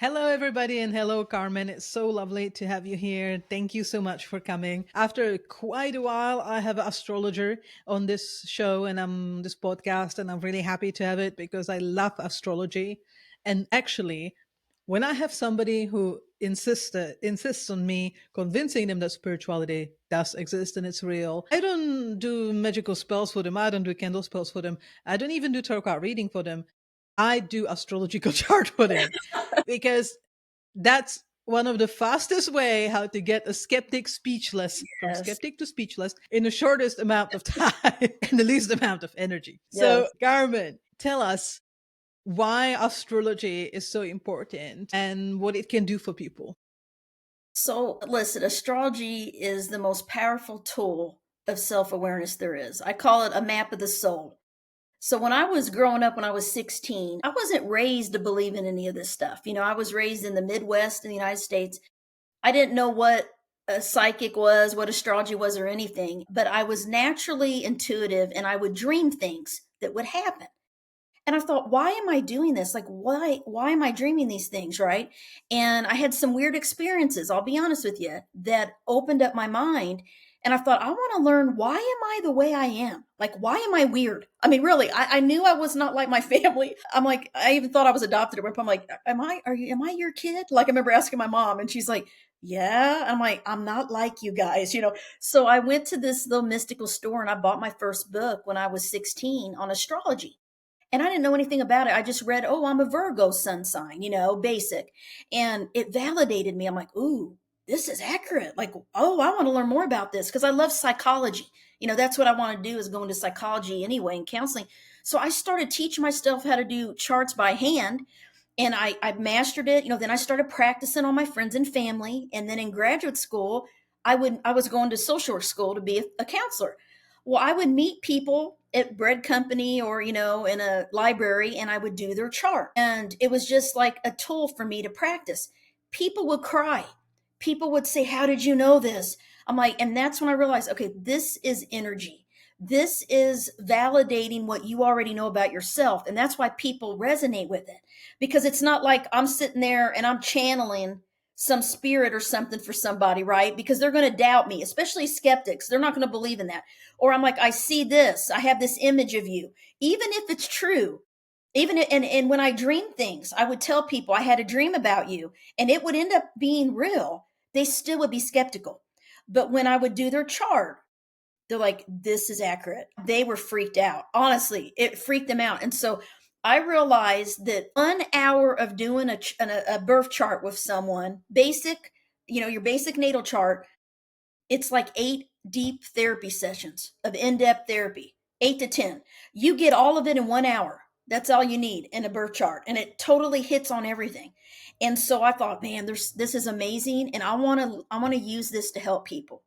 Hello, everybody, and hello, Carmen. It's so lovely to have you here. Thank you so much for coming. After quite a while, I have an astrologer on this show and this podcast, and I'm really happy to have it because I love astrology. And actually, when I have somebody who insists on me convincing them that spirituality does exist and it's real, I don't do magical spells for them. I don't do candle spells for them. I don't even do tarot card reading for them. I do astrological chart for them because that's one of the fastest way how to get a skeptic speechless from Yes. skeptic to speechless in the shortest amount of time and the least amount of energy. So, Yes. Carmen, tell us why astrology is so important and what it can do for people. So, listen, astrology is the most powerful tool of self awareness there is. I call it a map of the soul. So, when I was growing up, when I was 16, I wasn't raised to believe in any of this stuff. I was raised in the Midwest in the United States. I didn't know what a psychic was, what astrology was, or anything, but I was naturally intuitive and I would dream things that would happen. And I thought, why am I doing this? Like, why am I dreaming these things, right? And I had some weird experiences, I'll be honest with you, that opened up my mind. And I thought, I want to learn, why am I the way I am? Like, why am I weird? I mean, really, I knew I was not like my family. I'm like, I even thought I was adopted at one point. I'm like, am I your kid? Like, I remember asking my mom, and she's like, yeah. I'm like, I'm not like you guys. So I went to this little mystical store and I bought my first book when I was 16 on astrology, and I didn't know anything about it. I just read, oh, I'm a Virgo sun sign, basic. And it validated me. I'm like, ooh, this is accurate. Like, oh, I want to learn more about this because I love psychology. That's what I want to do, is go into psychology anyway and counseling. So I started teaching myself how to do charts by hand, and I mastered it. Then I started practicing on my friends and family. And then in graduate school, I was going to social work school to be a counselor. Well, I would meet people at bread company or in a library, and I would do their chart, and it was just like a tool for me to practice. People would cry. People would say, how did you know this? I'm like, and that's when I realized, okay, this is energy. This is validating what you already know about yourself, and that's why people resonate with it, because it's not like I'm sitting there and I'm channeling some spirit or something for somebody, right? Because they're going to doubt me, especially skeptics. They're not going to believe in that. Or I'm like, I see this, I have this image of you, even if it's true. And when I dream things, I would tell people I had a dream about you, and it would end up being real. They still would be skeptical. But when I would do their chart, they're like, this is accurate. They were freaked out. Honestly, it freaked them out. And so I realized that 1 hour of doing a birth chart with someone, basic, your basic natal chart, it's like 8 deep therapy sessions of in-depth therapy, 8 to 10. You get all of it in 1 hour. That's all you need in a birth chart, and it totally hits on everything. And so I thought, man, this is amazing, and I want to use this to help people.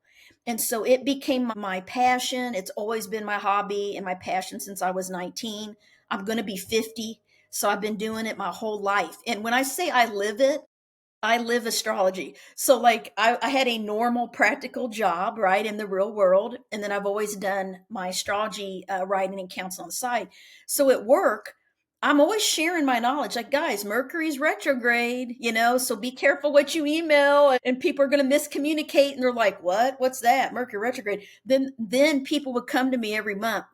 And so it became my passion. It's always been my hobby and my passion since I was 19. I'm going to be 50, so I've been doing it my whole life. And when I say I live it, I live astrology. So, like, I had a normal practical job, right, in the real world. And then I've always done my astrology writing and counsel on the side. So at work, I'm always sharing my knowledge. Like, guys, Mercury's retrograde, so be careful what you email, and people are going to miscommunicate. And they're like, what? What's that? Mercury retrograde. Then people would come to me every month.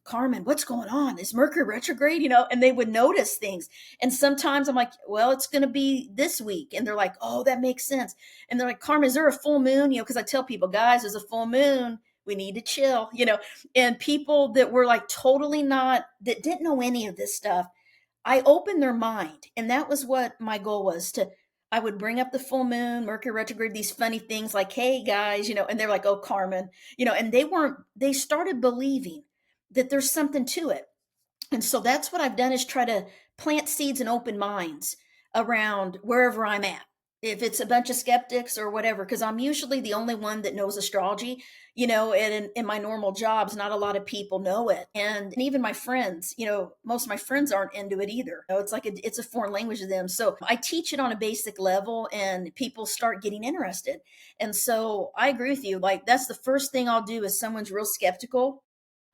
Carmen, what's going on? Is Mercury retrograde? And they would notice things. And sometimes I'm like, well, it's going to be this week. And they're like, oh, that makes sense. And they're like, Carmen, is there a full moon? Because I tell people, guys, there's a full moon. We need to chill. And people that were like totally not, that didn't know any of this stuff, I opened their mind. And that was what my goal was to, I would bring up the full moon, Mercury retrograde, these funny things like, hey guys, and they're like, oh, Carmen, and they started believing that there's something to it. And so that's what I've done, is try to plant seeds and open minds around wherever I'm at. If it's a bunch of skeptics or whatever, because I'm usually the only one that knows astrology, and in my normal jobs, not a lot of people know it. And even my friends, most of my friends aren't into it either. It's like it's a foreign language to them. So I teach it on a basic level, and people start getting interested. And so I agree with you. Like, that's the first thing I'll do if someone's real skeptical.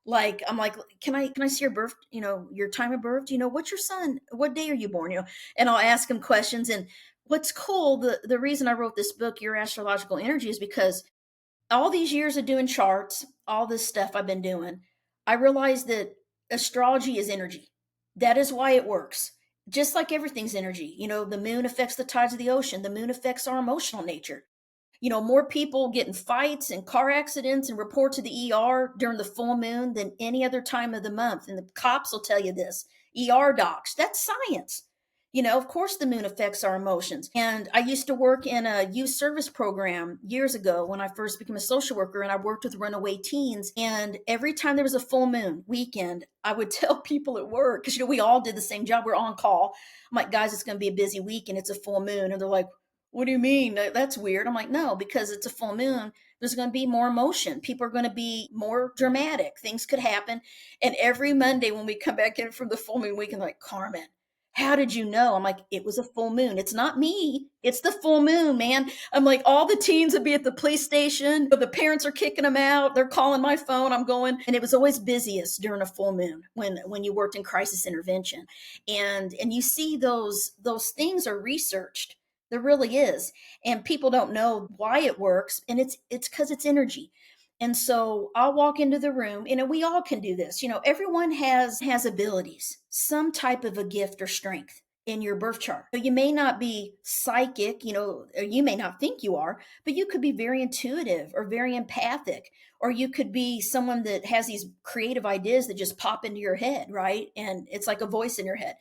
Like, I'm like, can I see your birth, your time of birth? What's your son? What day are you born? And I'll ask him questions. And what's cool, the reason I wrote this book, Your Astrological Energy, is because all these years of doing charts, all this stuff I've been doing, I realized that astrology is energy. That is why it works. Just like everything's energy. The moon affects the tides of the ocean. The moon affects our emotional nature. More people get in fights and car accidents and report to the ER during the full moon than any other time of the month. And the cops will tell you this. ER docs, that's science. Of course, the moon affects our emotions. And I used to work in a youth service program years ago when I first became a social worker, and I worked with runaway teens. And every time there was a full moon weekend, I would tell people at work, because, we all did the same job. We're on call. I'm like, guys, it's going to be a busy week and it's a full moon. And they're like, what do you mean? That's weird. I'm like, no, because it's a full moon. There's going to be more emotion. People are going to be more dramatic. Things could happen. And every Monday when we come back in from the full moon weekend, like, Carmen, how did you know? I'm like, it was a full moon. It's not me. It's the full moon, man. I'm like, all the teens would be at the police station, but the parents are kicking them out. They're calling my phone. I'm going, and it was always busiest during a full moon when you worked in crisis intervention, and you see those things are researched. There really is, and people don't know why it works, and it's because it's energy. And so I'll walk into the room, we all can do this. Everyone has abilities, some type of a gift or strength in your birth chart. So you may not be psychic, or you may not think you are, but you could be very intuitive or very empathic, or you could be someone that has these creative ideas that just pop into your head, right? And it's like a voice in your head.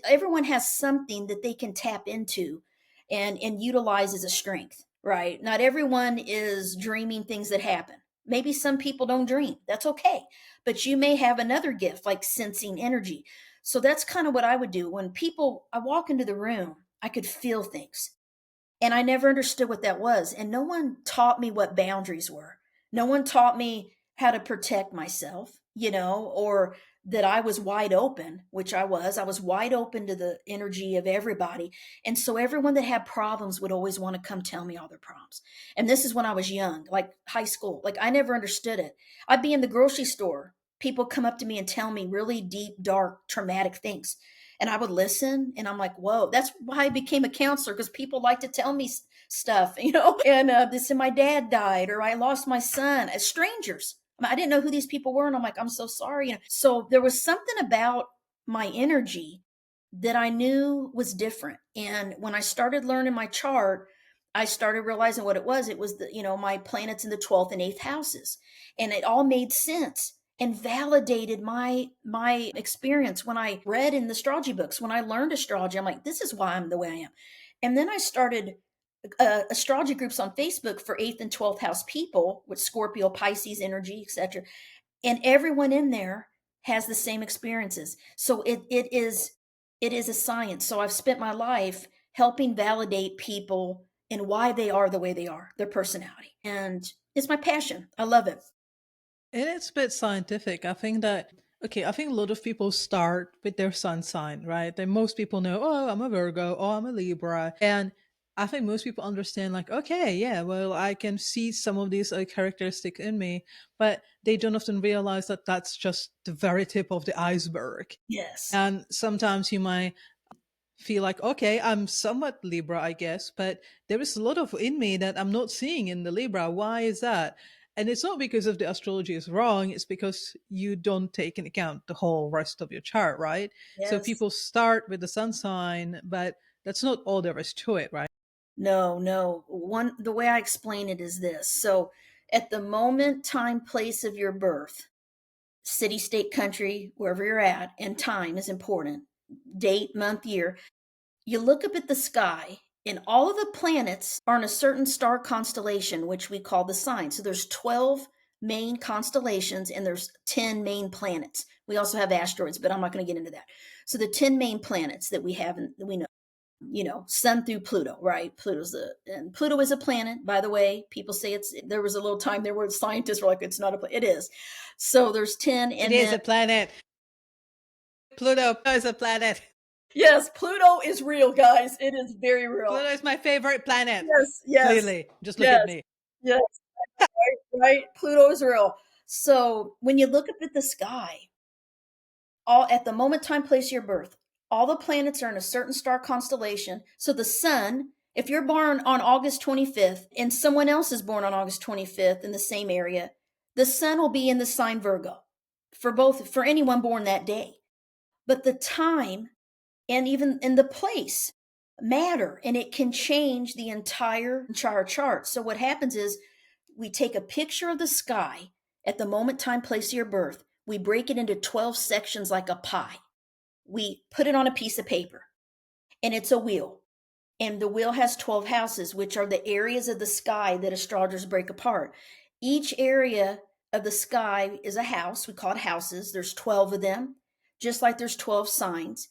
Everyone has something that they can tap into and utilize as a strength, right? Not everyone is dreaming things that happen. Maybe some people don't dream. That's okay. But you may have another gift like sensing energy. So that's kind of what I would do. I walk into the room, I could feel things. And I never understood what that was. And no one taught me what boundaries were. No one taught me how to protect myself, or that I was wide open, which I was. I was wide open to the energy of everybody. And so everyone that had problems would always want to come tell me all their problems. And this is when I was young, like high school. Like, I never understood it. I'd be in the grocery store. People come up to me and tell me really deep, dark, traumatic things, and I would listen, and I'm like, whoa. That's why I became a counselor, because people like to tell me stuff, and this, and my dad died, or I lost my son, as strangers. I didn't know who these people were, and I'm like, I'm so sorry. So there was something about my energy that I knew was different. And when I started learning my chart, I started realizing what it was. It was my planets in the 12th and 8th houses, and it all made sense and validated my experience. When I read in the astrology books, when I learned astrology, I'm like, this is why I'm the way I am. And then I started astrology groups on Facebook for 8th and 12th house people with Scorpio, Pisces energy, etc. And everyone in there has the same experiences. So it is a science. So I've spent my life helping validate people and why they are the way they are, their personality. And it's my passion. I love it. And it's a bit scientific. I think that, okay, I think a lot of people start with their sun sign, right? And most people know, oh, I'm a Virgo, oh, I'm a Libra. And I think most people understand, like, okay, yeah, well, I can see some of these characteristics in me, but they don't often realize that that's just the very tip of the iceberg. Yes. And sometimes you might feel like, okay, I'm somewhat Libra, I guess, but there is a lot of in me that I'm not seeing in the Libra. Why is that? And it's not because of the astrology is wrong, it's because you don't take into account the whole rest of your chart, right? So Yes. people start with the sun sign, but that's not all there is to it, right? No, no. The way I explain it is this. So at the moment, time, place of your birth, city, state, country, wherever you're at, and time is important. Date, month, year. You look up at the sky, and all of the planets are in a certain star constellation, which we call the sign. So there's 12 main constellations, and there's 10 main planets. We also have asteroids, but I'm not going to get into that. So the 10 main planets that we have, and we know, Sun through Pluto, right? And Pluto is a planet, by the way. People say there was a little time there where scientists were like, it's not a planet. It is. So there's 10, It and is then a planet. Pluto is a planet. yes, Pluto is real, guys. It is very real. Pluto is my favorite planet. Yes, yes, Clearly, just look at yes, me. yes. Right, right. Pluto is real. So when you look up at the sky, all at the moment, time, place of your birth, all the planets are in a certain star constellation. So the sun, if you're born on August 25th and someone else is born on August 25th in the same area, the sun will be in the sign Virgo for anyone born that day. But the time and even in the place matter, and it can change the entire chart. So what happens is we take a picture of the sky at the moment, time, place of your birth. We break it into 12 sections like a pie. We put it on a piece of paper, and it's a wheel. And the wheel has 12 houses, which are the areas of the sky that astrologers break apart. Each area of the sky is a house. We call it houses. There's 12 of them, just like there's 12 signs.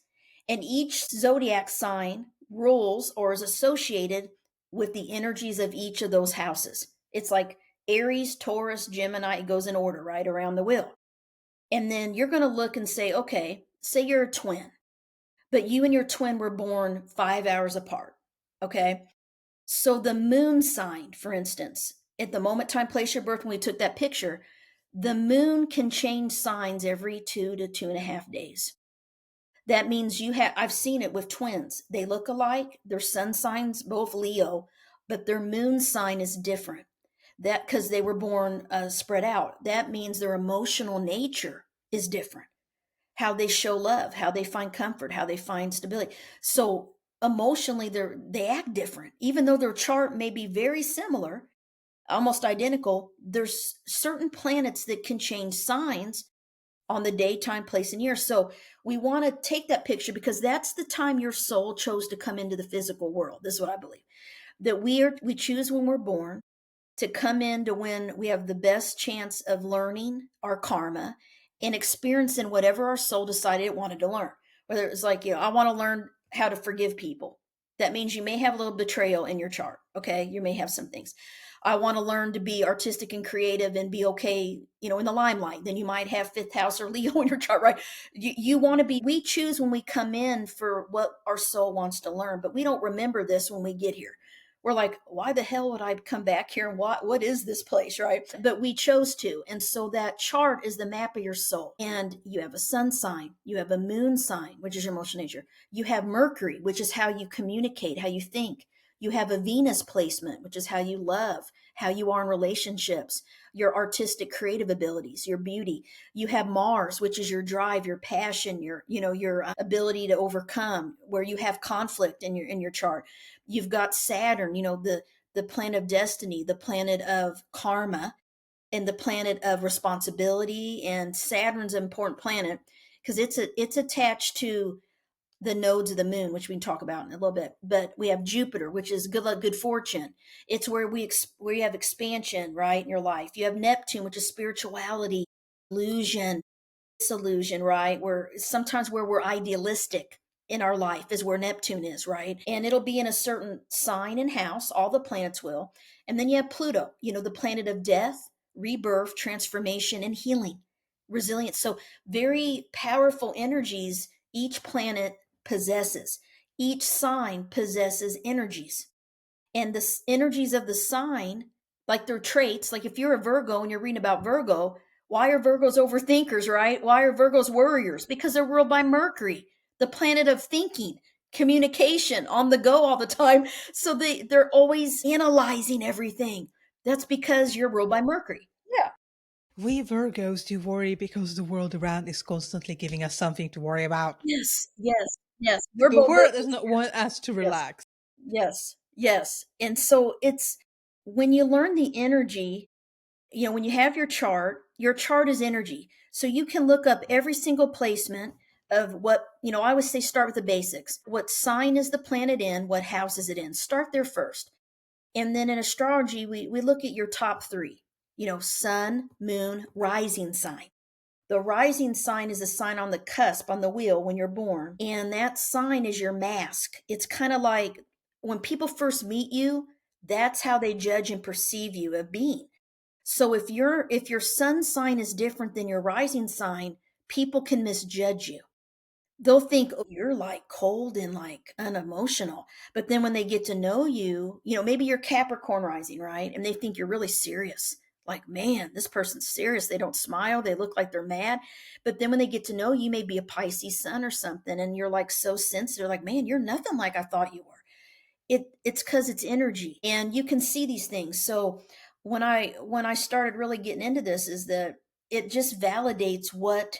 And each zodiac sign rules or is associated with the energies of each of those houses. It's like Aries, Taurus, Gemini, it goes in order, right, around the wheel. And then you're going to look and say, okay, say you're a twin, but you and your twin were born 5 hours apart. Okay. So the moon sign, for instance, at the moment, time, place, your birth, when we took that picture, the moon can change signs every 2 to 2.5 days. That means I've seen it with twins. They look alike, their sun signs both Leo, but their moon sign is different. That because they were born spread out. That means their emotional nature is different. How they show love, how they find comfort, how they find stability. So emotionally, they act different, even though their chart may be very similar, almost identical. There's certain planets that can change signs on the day, time, place, and year. So we want to take that picture because that's the time your soul chose to come into the physical world. This is what I believe. That we choose when we're born to come into when we have the best chance of learning our karma and experiencing whatever our soul decided it wanted to learn. Whether it's like, I want to learn how to forgive people. That means you may have a little betrayal in your chart. Okay. You may have some things. I want to learn to be artistic and creative and be okay, in the limelight. Then you might have fifth house or Leo in your chart, right? You want to be, we choose when we come in for what our soul wants to learn, but we don't remember this when we get here. We're like, why the hell would I come back here and what is this place, right? But we chose to. And so that chart is the map of your soul. And you have a sun sign, you have a moon sign, which is your emotional nature. You have Mercury, which is how you communicate, how you think. You have a Venus placement, which is how you love, how you are in relationships, your artistic creative abilities, your beauty. You have Mars, which is your drive, your passion, your ability to overcome, where you have conflict in your chart. You've got Saturn, the planet of destiny, the planet of karma, and the planet of responsibility. And Saturn's an important planet because it's attached to the nodes of the moon, which we can talk about in a little bit. But we have Jupiter, which is good luck, good fortune. It's where where you have expansion, right, in your life. You have Neptune, which is spirituality, illusion, disillusion, right? Where sometimes where we're idealistic in our life is where Neptune is, right? And it'll be in a certain sign and house, all the planets will. And then you have Pluto, the planet of death, rebirth, transformation, and healing, resilience. So very powerful energies each planet possesses. Each sign possesses energies. And the energies of the sign, like their traits, like if you're a Virgo and you're reading about Virgo, why are Virgos overthinkers, right? Why are Virgos worriers? Because they're ruled by Mercury, the planet of thinking, communication, on the go all the time. So they're always analyzing everything. That's because you're ruled by Mercury. Yeah. We Virgos do worry because the world around is constantly giving us something to worry about. Yes. Yes. Yes. We're The both world does Virgos. not want us to Yes. relax. Yes. Yes. And so it's when you learn the energy, when you have your chart is energy. So you can look up every single placement of what, I always say start with the basics. What sign is the planet in? What house is it in? Start there first. And then in astrology, we look at your top three, sun, moon, rising sign. The rising sign is a sign on the cusp, on the wheel when you're born. And that sign is your mask. It's kind of like when people first meet you, that's how they judge and perceive you of being. So if your sun sign is different than your rising sign, people can misjudge you. They'll think, oh, you're like cold and like unemotional. But then when they get to know you, maybe you're Capricorn rising, right? And they think you're really serious. like, man, this person's serious. They don't smile. They look like they're mad. But then when they get to know you, may be a Pisces sun or something, and you're like so sensitive, like, man, you're nothing like I thought you were. It's because it's energy, and you can see these things. So when I started really getting into this, is that it just validates what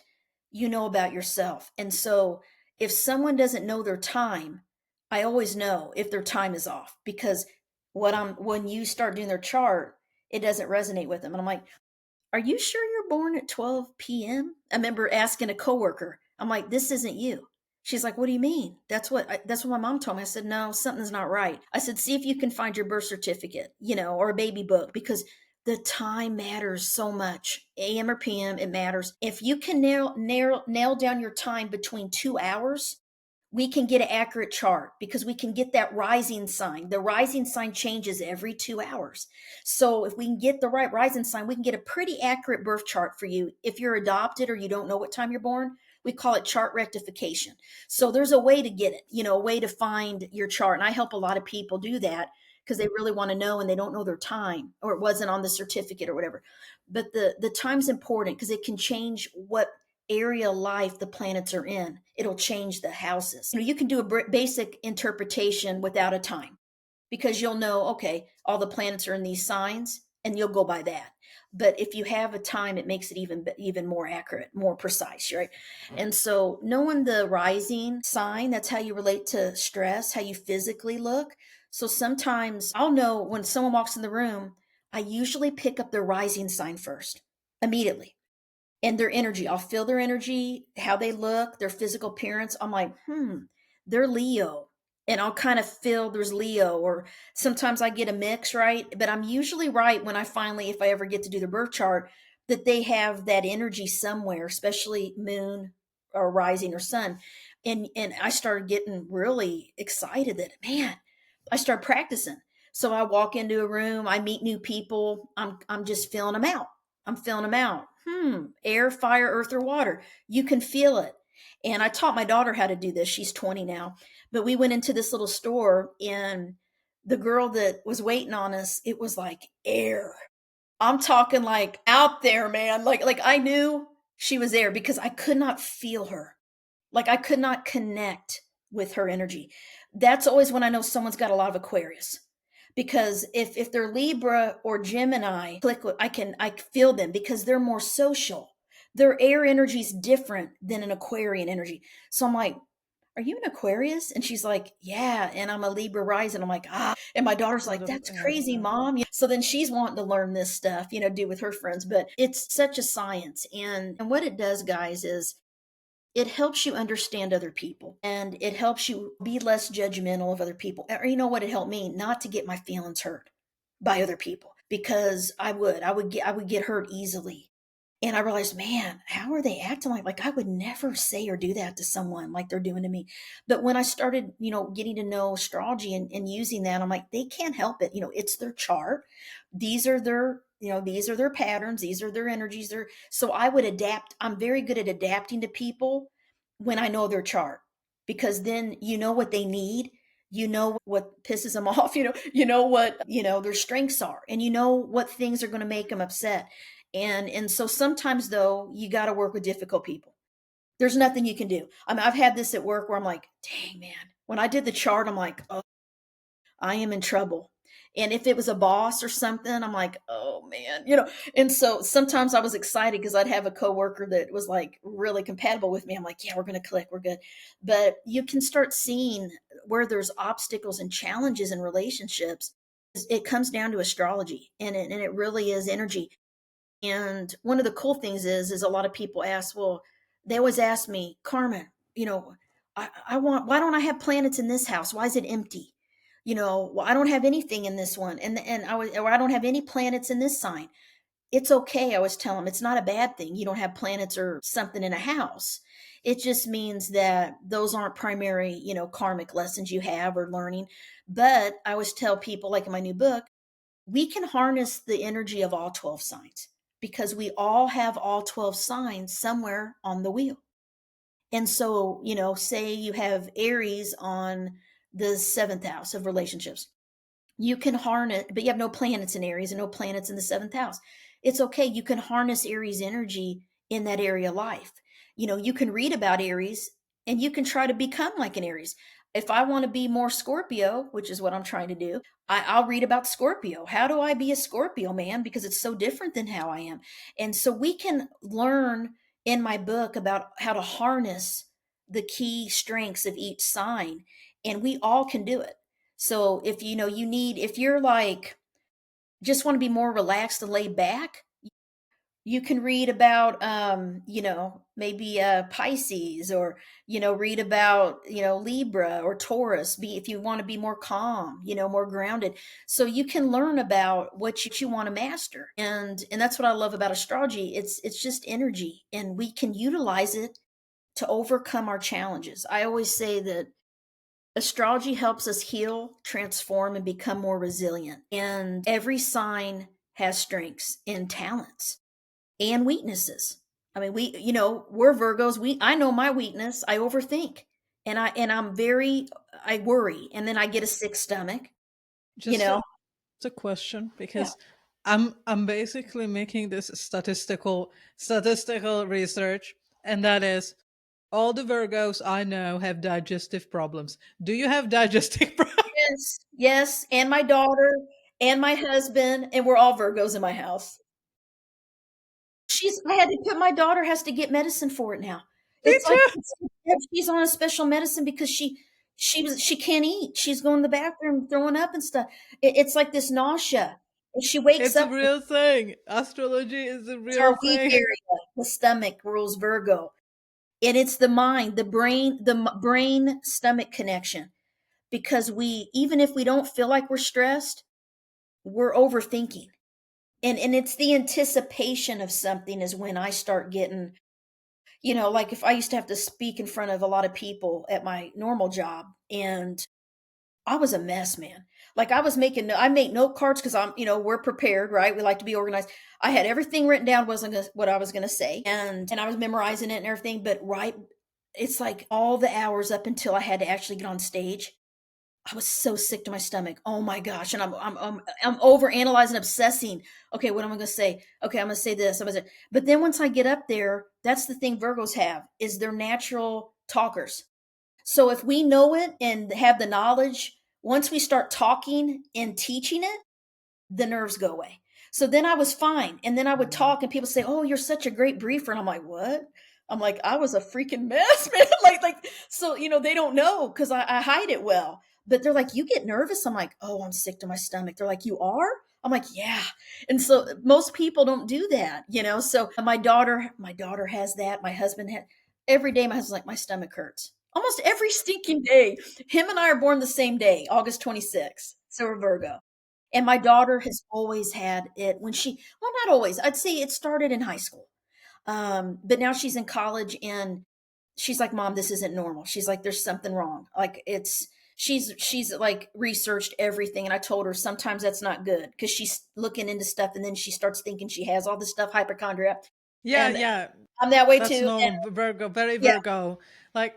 you know about yourself. And so if someone doesn't know their time, I always know if their time is off, because when you start doing their chart, it doesn't resonate with them. And I'm like, are you sure you're born at 12 p.m.? I remember asking a coworker, I'm like, this isn't you. She's like, what do you mean? That's what my mom told me. I said, no, something's not right. I said, see if you can find your birth certificate, or a baby book, because the time matters so much. AM or PM, it matters. If you can nail down your time between 2 hours, we can get an accurate chart, because we can get that rising sign. The rising sign changes every 2 hours. So if we can get the right rising sign, we can get a pretty accurate birth chart for you. If you're adopted or you don't know what time you're born, we call it chart rectification. So there's a way to get it, a way to find your chart. And I help a lot of people do that, because they really want to know and they don't know their time, or it wasn't on the certificate or whatever. But the time's important, because it can change what area of life the planets are in. It'll change the houses. You can do a basic interpretation without a time, because you'll know, okay, all the planets are in these signs, and you'll go by that. But if you have a time, it makes it even more accurate, more precise, right? And so knowing the rising sign, that's how you relate to stress, how you physically look. So sometimes I'll know when someone walks in the room, I usually pick up their rising sign first, immediately, and their energy. I'll feel their energy, how they look, their physical appearance. I'm like, they're Leo. And I'll kind of feel there's Leo, or sometimes I get a mix, right? But I'm usually right when I finally, if I ever get to do the birth chart, that they have that energy somewhere, especially moon or rising or sun. And I started getting really excited that, man, I start practicing. So I walk into a room, I meet new people, I'm just feeling them out. I'm feeling them out. Air, fire, earth, or water. You can feel it. And I taught my daughter how to do this. She's 20 now. But we went into this little store, and the girl that was waiting on us, it was like air. I'm talking like out there, man. Like I knew she was there, because I could not feel her. Like I could not connect with her energy. That's always when I know someone's got a lot of Aquarius, because if they're Libra or Gemini, I feel them, because they're more social. Their air energy is different than an Aquarian energy. So I'm like, are you an Aquarius? And she's like, yeah. And I'm a Libra rising. I'm like, ah. And my daughter's A lot like, of that's crazy, yeah. mom. So then she's wanting to learn this stuff, do with her friends. But it's such a science. And what it does, guys, is it helps you understand other people, and it helps you be less judgmental of other people. Or you know what it helped me? Not to get my feelings hurt by other people, because I would get hurt easily. And I realized, man, how are they acting like I would never say or do that to someone like they're doing to me. But when I started, getting to know astrology and using that, I'm like, they can't help it. It's their chart. These are their patterns. These are their energies. So I would adapt. I'm very good at adapting to people when I know their chart, because then you know what they need. You know what pisses them off. You know what, their strengths are, and you know what things are going to make them upset. And so sometimes, though, you got to work with difficult people. There's nothing you can do. I mean, I've had this at work where I'm like, dang, man. When I did the chart, I'm like, oh, I am in trouble. And if it was a boss or something, I'm like, oh man. And so sometimes I was excited, because I'd have a coworker that was like really compatible with me. I'm like, yeah, we're going to click. We're good. But you can start seeing where there's obstacles and challenges in relationships. It comes down to astrology, and it really is energy. And one of the cool things is a lot of people ask, well, they always ask me, Carmen, why don't I have planets in this house? Why is it empty? Well, I don't have anything in this one. Or I don't have any planets in this sign. It's okay. I always tell them it's not a bad thing. You don't have planets or something in a house. It just means that those aren't primary, karmic lessons you have or learning. But I always tell people, like in my new book, we can harness the energy of all 12 signs, because we all have all 12 signs somewhere on the wheel. And so, say you have Aries on the seventh house of relationships. You can harness, but you have no planets in Aries and no planets in the seventh house. It's okay. You can harness Aries energy in that area of life. You can read about Aries and you can try to become like an Aries. If I want to be more Scorpio, which is what I'm trying to do, I'll read about Scorpio. How do I be a Scorpio, man? Because it's so different than how I am. And so we can learn in my book about how to harness the key strengths of each sign, and we all can do it. So if if you're like just want to be more relaxed and laid back, you can read about maybe Pisces, or read about Libra or Taurus. Be If you want to be more calm, more grounded. So you can learn about what you want to master. And that's what I love about astrology. It's just energy, and we can utilize it to overcome our challenges. I always say that astrology helps us heal, transform, and become more resilient. And every sign has strengths and talents and weaknesses. I mean, we're Virgos. I know my weakness. I overthink, and I worry, and then I get a sick stomach. You Just know, a question, yeah. because I'm basically making this statistical research, and that is all the Virgos I know have digestive problems. Do you have digestive problems? Yes, yes, and my daughter and my husband, and we're all Virgos in my house. I had to put My daughter has to get medicine for it now. Me too. It's like she's on a special medicine because she can't eat. She's going to the bathroom, throwing up and stuff. It's like this nausea. And she wakes It's a up, real thing. Astrology is a it's our real weak thing. area. The stomach rules Virgo. And it's the mind, the brain, brain stomach connection. Because even if we don't feel like we're stressed, we're overthinking. And it's the anticipation of something is when I start getting, like if I used to have to speak in front of a lot of people at my normal job, and I was a mess, man. Like I make note cards because we're prepared, right? We like to be organized. I had everything written down, what I was going to say. And I was memorizing it and everything. But right, it's like all the hours up until I had to actually get on stage, I was so sick to my stomach. Oh my gosh. And I'm over analyzing, obsessing. Okay, what am I going to say? Okay, I'm going to say this. But then once I get up there, that's the thing Virgos have, is they're natural talkers. So if we know it and have the knowledge, once we start talking and teaching it, the nerves go away. So then I was fine. And then I would talk and people say, "Oh, you're such a great briefer." And I'm like, "What?" I'm like, "I was a freaking mess, man." So, they don't know because I hide it well. But they're like, "You get nervous?" I'm like, "Oh, I'm sick to my stomach." They're like, "You are?" I'm like, "Yeah." And so most people don't do that. So my daughter has that. My husband had every day. My husband's like, "My stomach hurts." Almost every stinking day. Him and I are born the same day, August 26th. So we're Virgo. And my daughter has always had it well, not always. I'd say it started in high school. But now she's in college and she's like, "Mom, this isn't normal." She's like, "There's something wrong." Like she's like researched everything. And I told her sometimes that's not good because she's looking into stuff and then she starts thinking she has all this stuff, hypochondria. Yeah, And yeah. I'm that way That's too. And normal. Virgo, very yeah, Virgo. Like,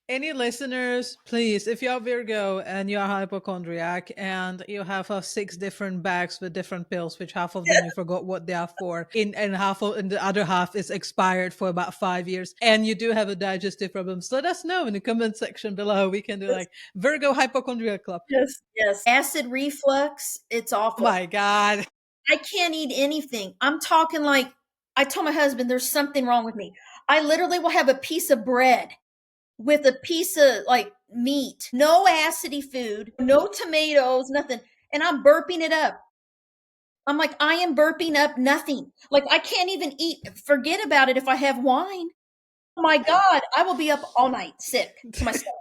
any listeners, please, if you're Virgo and you're hypochondriac and you have six different bags with different pills, which half of them you forgot what they are for, and and the other half is expired for about 5 years, and you do have a digestive problems, let us know in the comment section below. We can do yes, like Virgo hypochondriac club. yes, yes. Acid reflux, it's Oh awful. my God. I can't eat anything. I'm talking like I told my husband there's something wrong with me. I literally will have a piece of bread with a piece of like meat, no acidy food, no tomatoes, nothing. And I'm burping it up. I'm like, I am burping up nothing. Like I can't even eat. Forget about it if I have wine. Oh my God, I will be up all night sick to myself.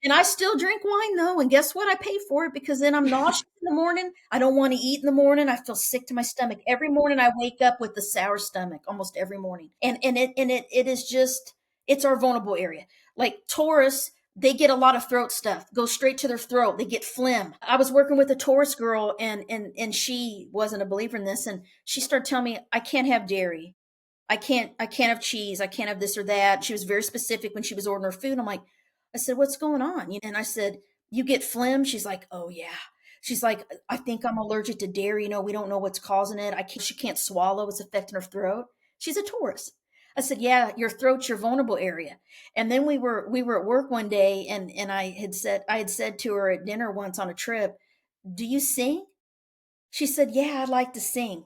And I still drink wine though, and guess what? I pay for it because then I'm nauseous in the morning. I don't want to eat in the morning. I feel sick to my stomach. Every morning I wake up with the sour stomach almost every morning. And it is just it's our vulnerable area. Like Taurus, they get a lot of throat stuff. Go straight to their throat. They get phlegm. I was working with a Taurus girl and she wasn't a believer in this, and she started telling me I can't have dairy. I can't have cheese. I can't have this or that. She was very specific when she was ordering her food. I said, "What's going on?" And I said, "You get phlegm?" She's like, "Oh yeah." She's like, I think I'm allergic to dairy. We don't know what's causing it. She can't swallow. It's affecting her throat. She's a Taurus. I said, yeah, your throat's your vulnerable area. And then we were at work one day, and I had said to her at dinner once on a trip, do you sing? She said, yeah, I like to sing.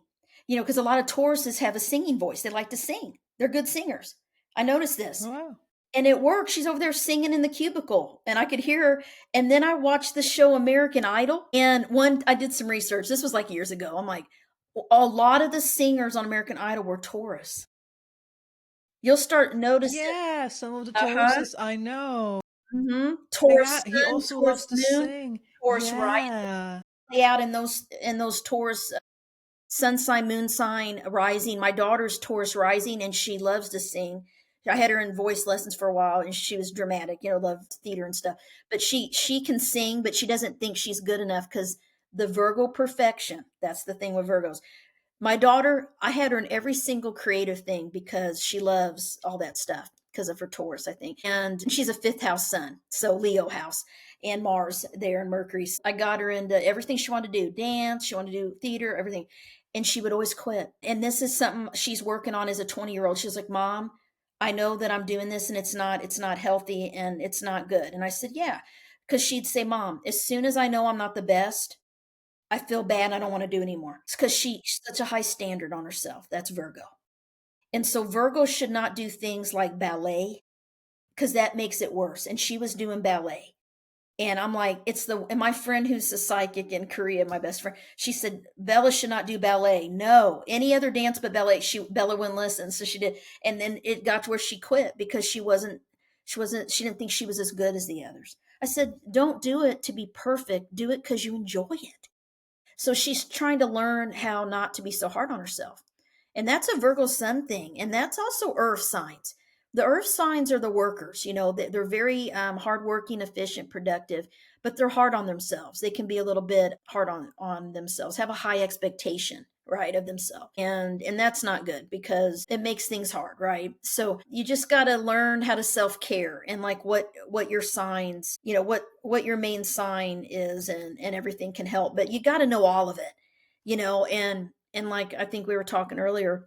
Because a lot of Tauruses have a singing voice. They like to sing. They're good singers. I noticed this. Wow. And it worked. She's over there singing in the cubicle, and I could hear her. And then I watched the show American Idol. And I did some research. This was like years ago. I'm like, a lot of the singers on American Idol were Taurus. You'll start noticing. Yeah, some of the Uh huh. Tauruses I know. Taurus He sun, also loves Taurus to moon, sing. Taurus rising. Yeah. Play out in those Taurus sun sign, moon sign, rising. My daughter's Taurus rising, and she loves to sing. I had her in voice lessons for a while, and she was dramatic, loved theater and stuff. But she can sing, but she doesn't think she's good enough because the Virgo perfection. That's the thing with Virgos. My daughter, I had her in every single creative thing because she loves all that stuff because of her Taurus, I think. And she's a fifth house sun, so Leo house, and Mars there and Mercury. So I got her into everything she wanted to do, dance, she wanted to do theater, everything. And she would always quit. And this is something she's working on as a 20-year-old. She's like, Mom, I know that I'm doing this and it's not healthy and it's not good. And I said, yeah. Because she'd say, Mom, as soon as I know I'm not the best, I feel bad. I don't want to do anymore. It's because she's such a high standard on herself. That's Virgo. And so Virgo should not do things like ballet because that makes it worse. And she was doing ballet. And I'm like, and my friend who's a psychic in Korea, my best friend, she said, Bella should not do ballet. No, any other dance but ballet. Bella wouldn't listen. So she did. And then it got to where she quit because she didn't think she was as good as the others. I said, don't do it to be perfect. Do it because you enjoy it. So she's trying to learn how not to be so hard on herself. And that's a Virgo sun thing. And that's also earth signs. The earth signs are the workers. They're very hardworking, efficient, productive, but they're hard on themselves. They can be a little bit hard on themselves, have a high expectation, right, of themselves. And that's not good because it makes things hard, right? So you just got to learn how to self-care and like what your signs, what your main sign is, and everything can help, but you got to know all of it, and like I think we were talking earlier,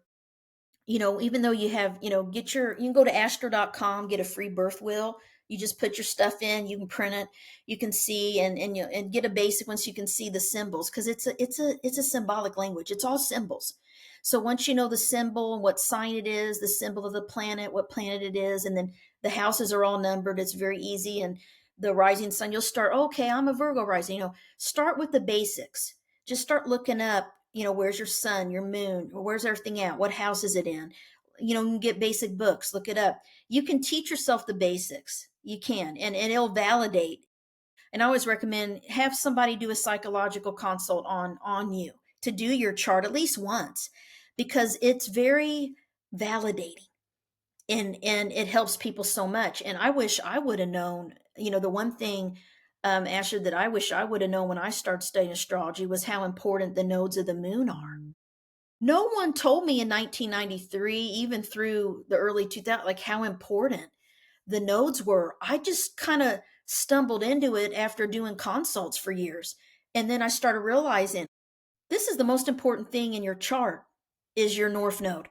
even though you have, you can go to astro.com, get a free birth wheel. You just put your stuff in, you can print it, you can see, and get a basic one so you can see the symbols because it's a symbolic language. It's all symbols. So once you know the symbol and what sign it is, the symbol of the planet, what planet it is, and then the houses are all numbered, it's very easy. And the rising sun, you'll start, okay, I'm a Virgo rising, start with the basics. Just start looking up, where's your sun, your moon, or where's everything at? What house is it in? You can get basic books, look it up. You can teach yourself the basics. You can, and it'll validate. And I always recommend have somebody do a psychological consult on you to do your chart at least once because it's very validating and it helps people so much. And I wish I would have known, the one thing, Asher, that I wish I would have known when I started studying astrology was how important the nodes of the moon are. No one told me in 1993, even through the early 2000s, like how important the nodes were. I just kind of stumbled into it after doing consults for years. And then I started realizing this is the most important thing in your chart is your north node.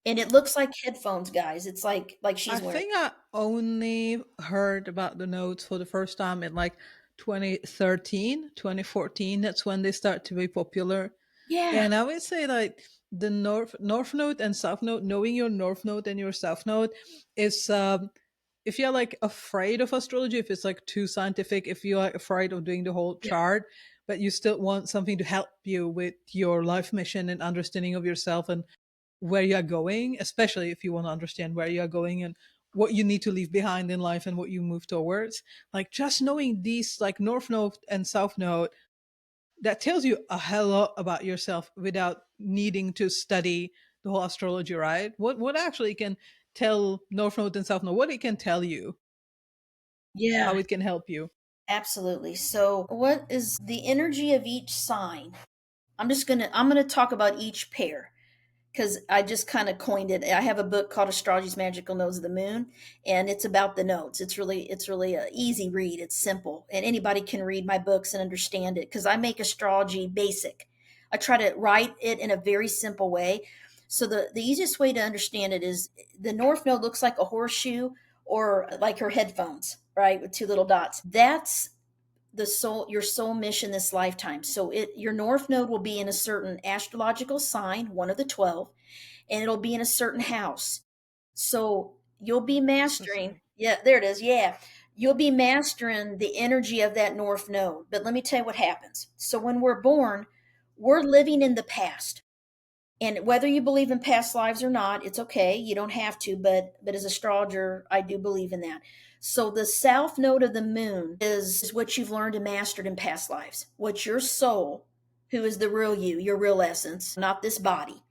And it looks like headphones, guys. It's like I she's wearing. think I only heard about the notes for the first time in like 2013, 2014. That's when they start to be popular. Yeah. And I would say like the north node and south node, knowing your north node and your south node is if you're like afraid of astrology, if it's like too scientific, if you're like afraid of doing the whole Yeah. chart, but you still want something to help you with your life mission and understanding of yourself and where you're going, especially if you want to understand where you're going and what you need to leave behind in life and what you move towards. Like just knowing these like north node and south node, that tells you a hell lot about yourself without needing to study the whole astrology, right? What actually can tell north node and south node, what it can tell you, Yeah. how it can help you. Absolutely. So, what is the energy of each sign? I'm going to talk about each pair. because I just kind of coined it. I have a book called Astrology's Magical Nodes of the Moon, and it's about the nodes. It's really a easy read. It's simple, and anybody can read my books and understand it because I make astrology basic. I try to write it in a very simple way. So the easiest way to understand it is the North Node looks like a horseshoe or like her headphones, right, with two little dots. That's the soul, your soul mission this lifetime. So your North Node will be in a certain astrological sign, one of the 12, and it'll be in a certain house. So you'll be mastering, Interesting. yeah, there it is. Yeah. You'll be mastering the energy of that North Node. But let me tell you what happens. So when we're born, we're living in the past. And whether you believe in past lives or not, it's okay. You don't have to, but as an astrologer, I do believe in that. So the south node of the moon is what you've learned and mastered in past lives. What your soul, who is the real you, your real essence, not this body,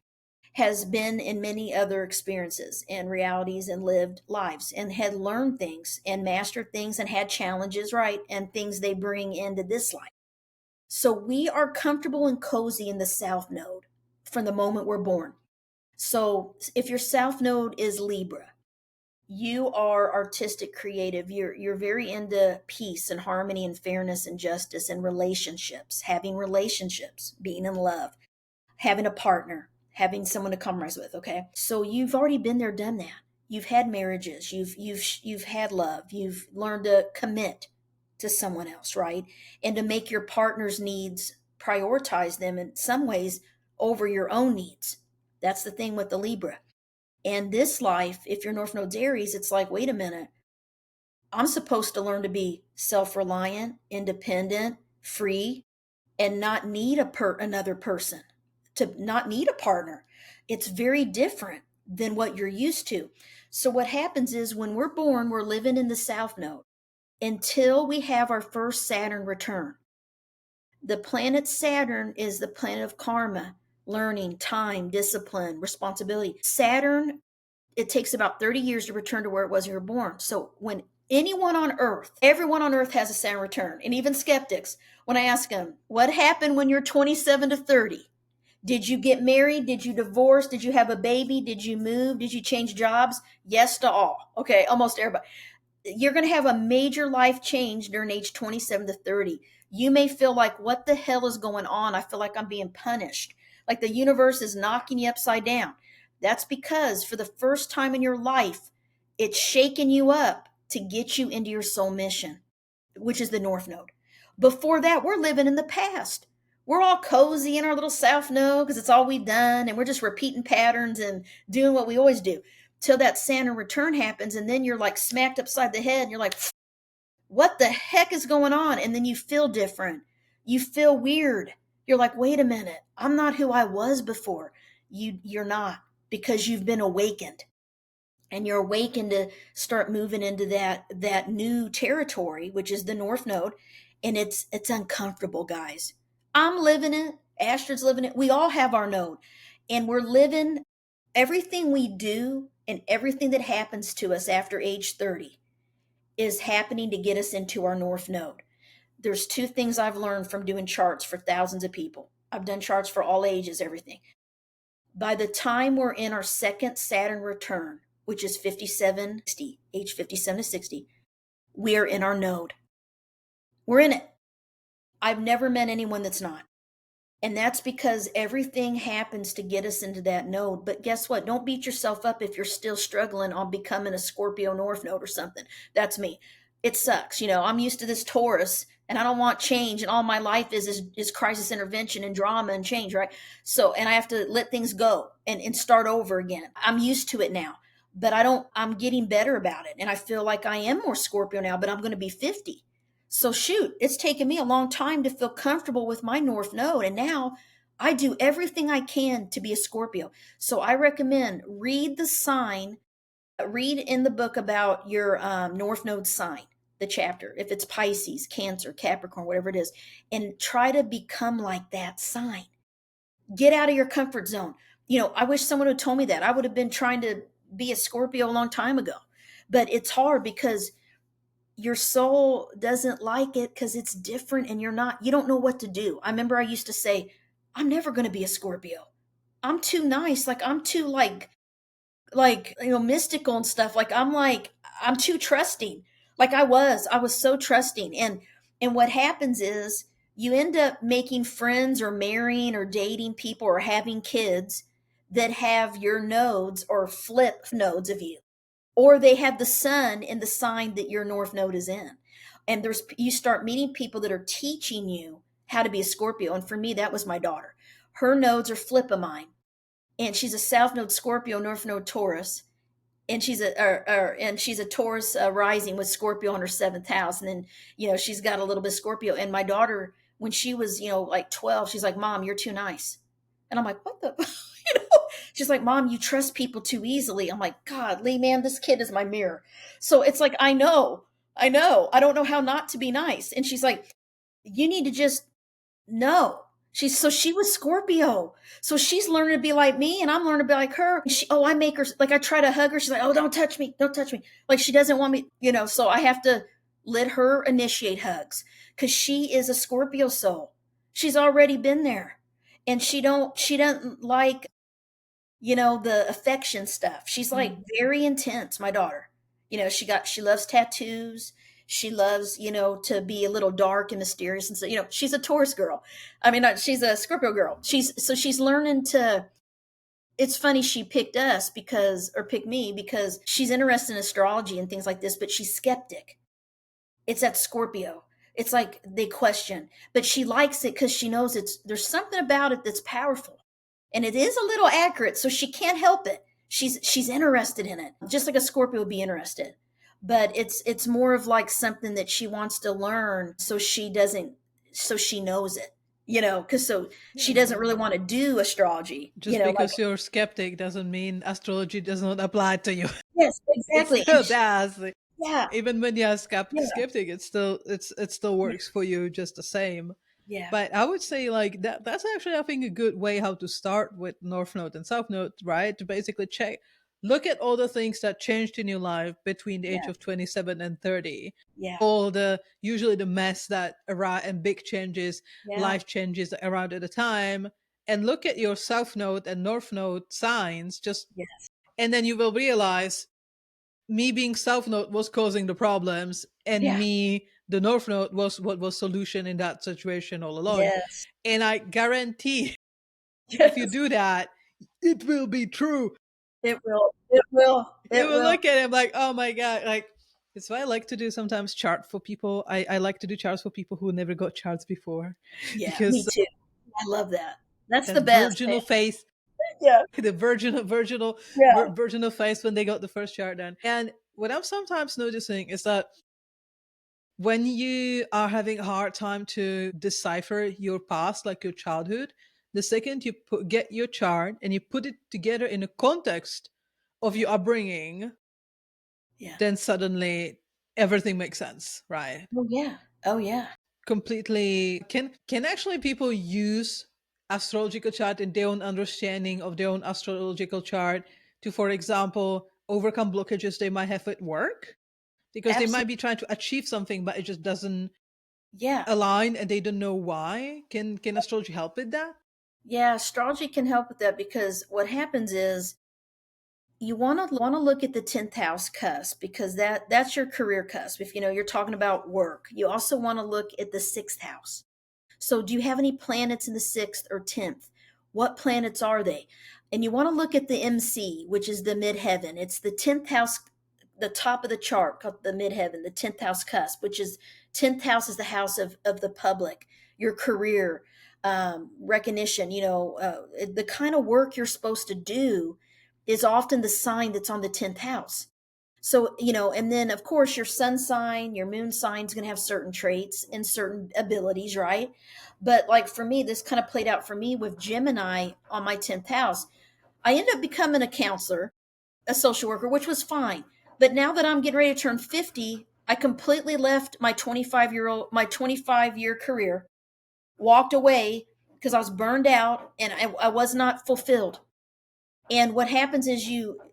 has been in many other experiences and realities and lived lives and had learned things and mastered things and had challenges, right? And things they bring into this life. So we are comfortable and cozy in the south node from the moment we're born. So if your south node is Libra, you are artistic, creative. You're very into peace and harmony and fairness and justice and relationships, having relationships, being in love, having a partner, having someone to compromise with, okay? So you've already been there, done that. You've had marriages, you've had love, you've learned to commit to someone else, right? And to make your partner's needs, prioritize them in some ways over your own needs. That's the thing with the Libra. And this life, if you're North Node's Aries, it's like, wait a minute, I'm supposed to learn to be self-reliant, independent, free, and not need another person, to not need a partner. It's very different than what you're used to. So what happens is when we're born, we're living in the south node until we have our first Saturn return. The planet Saturn is the planet of karma, learning, time, discipline, responsibility. Saturn, it takes about 30 years to return to where it was when you were born. So when anyone on earth, everyone on earth has a Saturn return, and even skeptics, when I ask them, what happened when you're 27 to 30? Did you get married? Did you divorce? Did you have a baby? Did you move? Did you change jobs? Yes to all. Okay, almost everybody. You're going to have a major life change during age 27 to 30. You may feel like, what the hell is going on? I feel like I'm being punished. Like the universe is knocking you upside down. That's because for the first time in your life, it's shaking you up to get you into your soul mission, which is the North Node. Before that, we're living in the past. We're all cozy in our little South Node because it's all we've done, and we're just repeating patterns and doing what we always do till that Saturn return happens, and then you're like smacked upside the head, and you're like, what the heck is going on? And then you feel different. You feel weird. You're like, wait a minute, I'm not who I was before. You're not, because you've been awakened, and you're awakened to start moving into that new territory, which is the North Node, and it's uncomfortable, guys. I'm living it. Astrid's living it. We all have our node, and we're living everything we do and everything that happens to us after age 30 is happening to get us into our North Node. There's two things I've learned from doing charts for thousands of people. I've done charts for all ages, everything. By the time we're in our second Saturn return, which is 57, 60, age 57 to 60, we are in our node. We're in it. I've never met anyone that's not. And that's because everything happens to get us into that node. But guess what? Don't beat yourself up if you're still struggling on becoming a Scorpio North Node or something. That's me. It sucks. I'm used to this Taurus, and I don't want change. And all my life is crisis intervention and drama and change, right? So, and I have to let things go and start over again. I'm used to it now, but I'm getting better about it. And I feel like I am more Scorpio now, but I'm going to be 50. So shoot, it's taken me a long time to feel comfortable with my North Node. And now I do everything I can to be a Scorpio. So I recommend read the sign, read in the book about your North Node sign, the chapter, if it's Pisces, Cancer, Capricorn, whatever it is, and try to become like that sign. Get out of your comfort zone. I wish someone had told me that. I would have been trying to be a Scorpio a long time ago. But it's hard because your soul doesn't like it because it's different, and you don't know what to do. I remember I used to say, I'm never going to be a Scorpio. I'm too nice. Like I'm too like mystical and stuff. Like I'm too trusting. Like I was so trusting. And what happens is you end up making friends or marrying or dating people or having kids that have your nodes or flip nodes of you, or they have the sun in the sign that your north node is in. And there's you start meeting people that are teaching you how to be a Scorpio. And for me, that was my daughter. Her nodes are flip of mine, and she's a south node Scorpio, north node Taurus, and she's a Taurus rising with Scorpio in her seventh house, and then she's got a little bit of Scorpio. And my daughter, when she was like 12, she's like, "Mom, you're too nice," and I'm like, "What the?" She's like, "Mom, you trust people too easily." I'm like, "God, Lee, man, this kid is my mirror." So it's like, I know, I don't know how not to be nice. And she's like, "You need to just no." She was Scorpio. So she's learning to be like me and I'm learning to be like her. I make her like I try to hug her. She's like, "Oh, don't touch me. Don't touch me." Like she doesn't want me, so I have to let her initiate hugs cuz she is a Scorpio soul. She's already been there. And she doesn't like the affection stuff. She's like Mm. very intense, my daughter. She loves tattoos. She loves, to be a little dark and mysterious. And so, she's a Taurus girl. I mean, she's a Scorpio girl. She's learning to, it's funny she picked us or picked me because she's interested in astrology and things like this, but she's skeptic. It's that Scorpio. It's like they question, but she likes it because she knows there's something about it that's powerful, and it is a little accurate, so she can't help it. She's interested in it, just like a Scorpio would be interested. But it's more of like something that she wants to learn, so she knows it. Because so she Yeah. doesn't really want to do astrology. Just Like because you're skeptic doesn't mean astrology does not apply to you. yes, It exactly. still does. Yeah, Even when you're yeah, skeptic, it still yeah, works for you just the same. yeah, But I would say like that's actually I think a good way how to start with North Node and South Node, right? To basically look at all the things that changed in your life between the age yeah, of 27 and 30. yeah, All the usually the mess that around and big changes, yeah, life changes around at a time, and look at your South Node and North Node signs just, yeah, and then you will realize me being South Node was causing the problems, and yeah. me the North Node was what was solution in that situation all along. Yes. And I guarantee if you Yes. do that, it will be true. It will. It will. You It will will. look at him like, oh my god, like it's why I like to do sometimes chart for people. I like to do charts for people who never got charts before Yeah, me because too. I love that. That's that the best, man. virginal face, Yeah. the Yeah. virginal face when they got the first chart done. And what I'm sometimes noticing is that when you are having a hard time to decipher your past, like your childhood, the second you get your chart and you put it together in a context of Yeah. your upbringing, Yeah. then suddenly everything makes sense, right? Oh yeah. Oh yeah. Completely. Can actually people use astrological chart and their own understanding of their own astrological chart to, for example, overcome blockages they might have at work? Because they might Absolutely. be trying to achieve something, but it just doesn't Yeah. align and they don't know why. Can astrology help with that? Yeah. Astrology can help with that because what happens is you want to look at the 10th house cusp because that's your career cusp. If you're talking about work, you also want to look at the 6th house. So, do you have any planets in the 6th or 10th? What planets are they? And you want to look at the MC, which is the midheaven. It's the 10th house, the top of the chart called the midheaven, the 10th house cusp, which is 10th house is the house of the public, your career, recognition, the kind of work you're supposed to do is often the sign that's on the 10th house. So, and then of course your sun sign, your moon sign is going to have certain traits and certain abilities, right? But like for me, this kind of played out for me with Gemini on my 10th house. I ended up becoming a counselor, a social worker, which was fine. But now that I'm getting ready to turn 50, I completely left my 25-year career, walked away because I was burned out and I was not fulfilled. And what happens is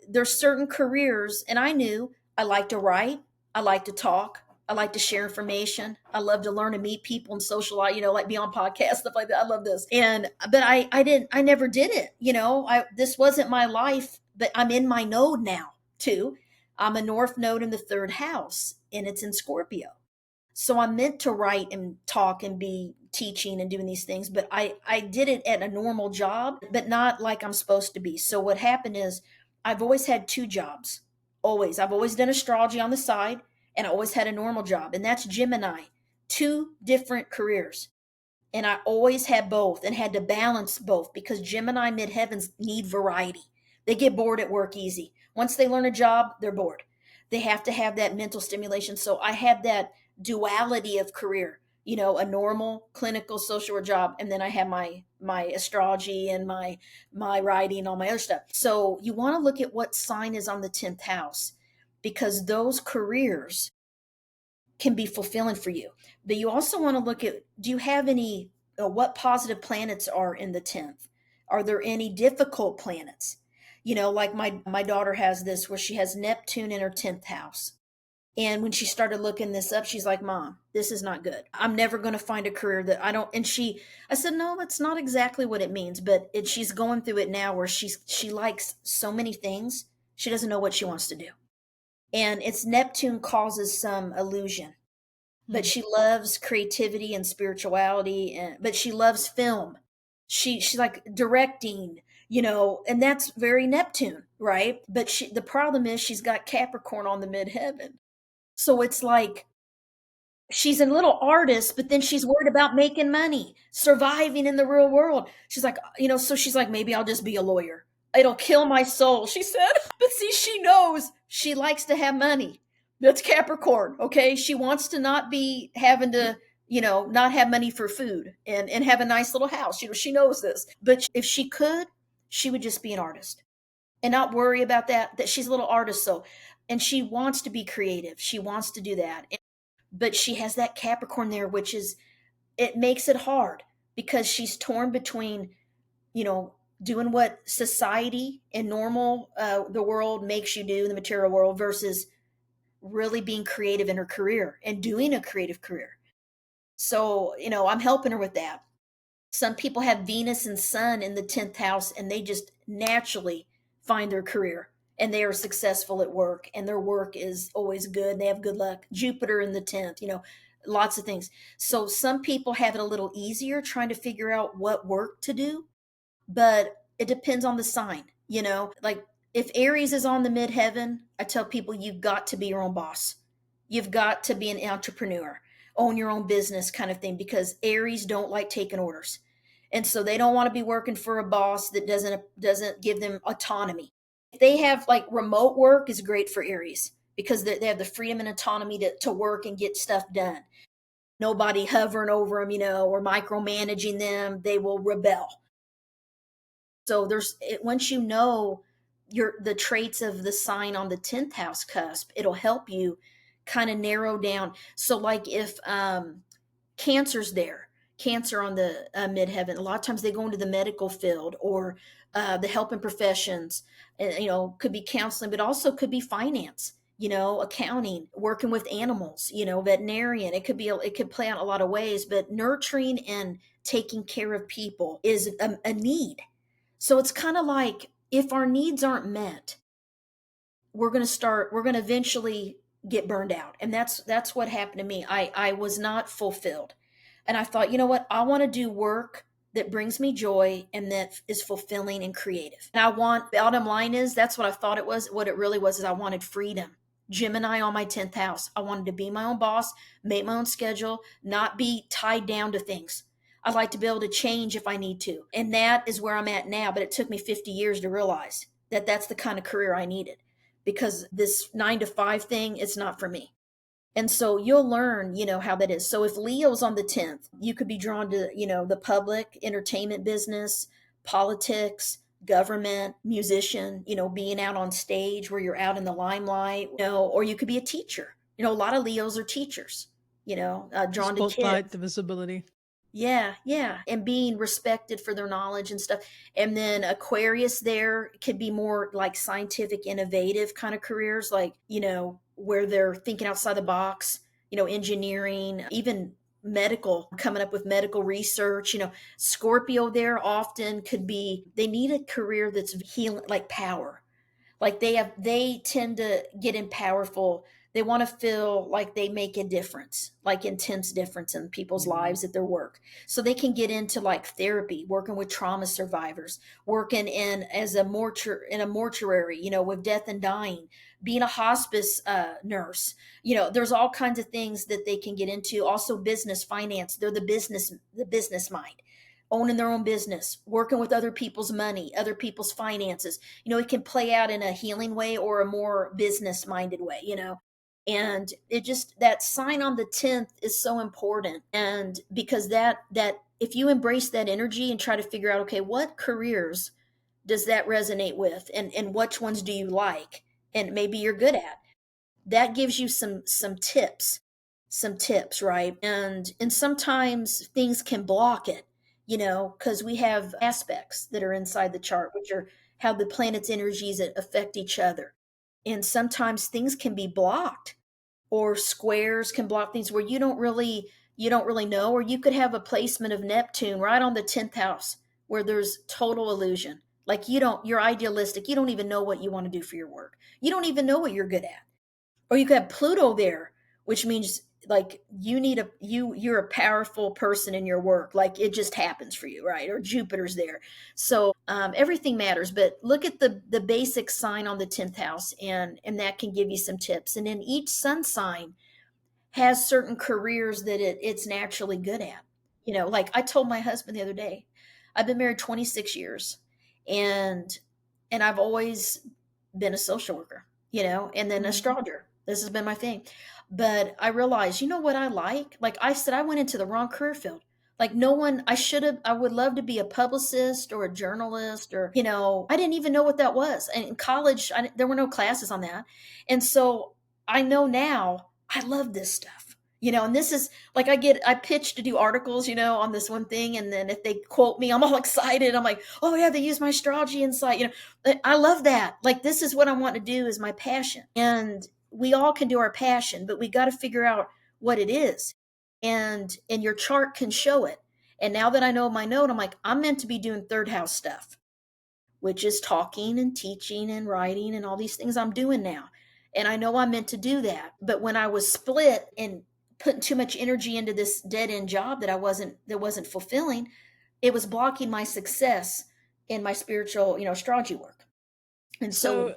there's certain careers, and I knew I like to write, I like to talk, I like to share information. I love to learn and meet people and socialize, like be on podcasts, stuff like that. I love this. But I never did it. This wasn't my life, but I'm in my node now too. I'm a North node in the third house, and it's in Scorpio. So I'm meant to write and talk and be teaching and doing these things, but I did it at a normal job, but not like I'm supposed to be. So what happened is I've always had two jobs. Always. I've always done astrology on the side, and I always had a normal job. And that's Gemini. Two different careers. And I always had both and had to balance both because Gemini midheavens need variety. They get bored at work easy. Once they learn a job, they're bored. They have to have that mental stimulation. So I had that duality of career, a normal clinical social work job, and then I had my astrology and my writing and all my other stuff. So you want to look at what sign is on the 10th house because those careers can be fulfilling for you. But you also want to look at, do you have any, what positive planets are in the 10th? Are there any difficult planets? Like my daughter has this where she has Neptune in her 10th house. And when she started looking this up, she's like, Mom, this is not good. I'm never going to find a career that I don't. And I said, no, that's not exactly what it means. But she's going through it now where she likes so many things. She doesn't know what she wants to do. And it's Neptune causes some illusion, but Mm. she loves creativity and spirituality, but she loves film. She's like directing, and that's very Neptune, right? But the problem is she's got Capricorn on the midheaven. So it's like she's a little artist, but then she's worried about making money, surviving in the real world. She's like, so she's like, maybe I'll just be a lawyer. It'll kill my soul, she said. But see, she knows she likes to have money. That's Capricorn, okay? She wants to not be having to, not have money for food and have a nice little house. She knows this. But if she could, she would just be an artist and not worry about that she's a little artist. So, and she wants to be creative. She wants to do that. But she has that Capricorn there, which is, it makes it hard because she's torn between, doing what society and normal, the world makes you do in the material world versus really being creative in her career and doing a creative career. So, I'm helping her with that. Some people have Venus and Sun in the 10th house and they just naturally find their career and they are successful at work and their work is always good. They have good luck. Jupiter in the 10th, lots of things. So some people have it a little easier trying to figure out what work to do, but it depends on the sign, like if Aries is on the midheaven, I tell people you've got to be your own boss. You've got to be an entrepreneur, own your own business kind of thing, because Aries don't like taking orders. And so they don't want to be working for a boss that doesn't give them autonomy. If they have like remote work is great for Aries because they have the freedom and autonomy to work and get stuff done. Nobody hovering over them, or micromanaging them, they will rebel. So once you know the traits of the sign on the 10th house cusp, it'll help you kind of narrow down. So like if Cancer's there, Cancer on the midheaven, a lot of times they go into the medical field or the helping professions, could be counseling, but also could be finance, accounting, working with animals, veterinarian. It could play out a lot of ways, but nurturing and taking care of people is a need. So it's kind of like if our needs aren't met, we're going to eventually get burned out. And that's what happened to me. I was not fulfilled. And I thought, you know what? I want to do work that brings me joy and that is fulfilling and creative. And bottom line is, that's what I thought it was. What it really was is I wanted freedom. Gemini on my 10th house. I wanted to be my own boss, make my own schedule, not be tied down to things. I'd like to be able to change if I need to. And that is where I'm at now. But it took me 50 years to realize that that's the kind of career I needed, because this 9 to 5 thing, it's not for me. And so you'll learn, how that is. So if Leo's on the 10th, you could be drawn to, the public, entertainment business, politics, government, musician, being out on stage where you're out in the limelight, or you could be a teacher. A lot of Leos are teachers, The drawn to spotlight, kids. the visibility. Yeah, yeah. And being respected for their knowledge and stuff. And then Aquarius there could be more like scientific, innovative kind of careers, like, where they're thinking outside the box, engineering, even medical, coming up with medical research. Scorpio there often could be, they need a career that's healing, like power. Like they tend to get in powerful, they want to feel like they make a difference, like intense difference in people's lives at their work. So they can get into like therapy, working with trauma survivors, working in as a mortuary, with death and dying, being a hospice nurse. There's all kinds of things that they can get into. Also business, finance, they're the business mind, owning their own business, working with other people's money, other people's finances. It can play out in a healing way or a more business minded way. And it just, that sign on the 10th is so important. And because that if you embrace that energy and try to figure out, okay, what careers does that resonate with, and which ones do you like and maybe you're good at, that gives you some tips, right? And sometimes things can block it, because we have aspects that are inside the chart, which are how the planet's energies affect each other. And sometimes things can be blocked, or squares can block things where you don't really know. Or you could have a placement of Neptune right on the 10th house where there's total illusion. Like you're idealistic, you don't even know what you want to do for your work, you don't even know what you're good at. Or you could have Pluto there, which means like you're a powerful person in your work, like it just happens for you, right? Or Jupiter's there. So everything matters. But look at the basic sign on the 10th house, and that can give you some tips. And then each sun sign has certain careers that it's naturally good at. Like I told my husband the other day, I've been married 26 years, and I've always been a social worker, and then Mhm. astrologer. This has been my thing. But I realized, what I like? Like I said, I went into the wrong career field. Like no one, I would love to be a publicist or a journalist, or, I didn't even know what that was. And in college, there were no classes on that. And so I know now I love this stuff. And this is like I pitch to do articles, on this one thing, and then if they quote me, I'm all excited. I'm like, oh yeah, they use my astrology insight. I love that. Like this is what I want to do, is my passion. And we all can do our passion, but we got to figure out what it is. And your chart can show it. And now that I know my note, I'm like, I'm meant to be doing third house stuff, which is talking and teaching and writing and all these things I'm doing now. And I know I'm meant to do that. But when I was split and putting too much energy into this dead end job that wasn't fulfilling, it was blocking my success in my spiritual, astrology work. And so,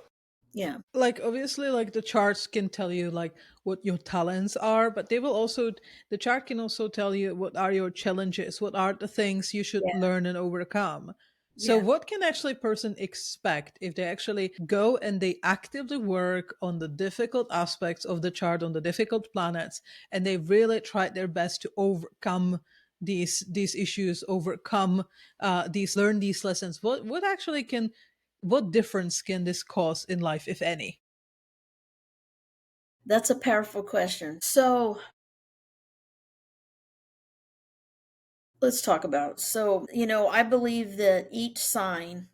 So, yeah, like, obviously, like the charts can tell you like what your talents are, but they will also, the chart can also tell you what are your challenges, what are the things you should yeah, learn and overcome. So yeah. what can actually person expect if they actually go and they actively work on the difficult aspects of the chart, on the difficult planets, and they really try their best to overcome these issues, overcome these, learn these lessons? What actually can, what difference can this cause in life, if any? That's a powerful question. So let's talk about. So, I believe that each sign,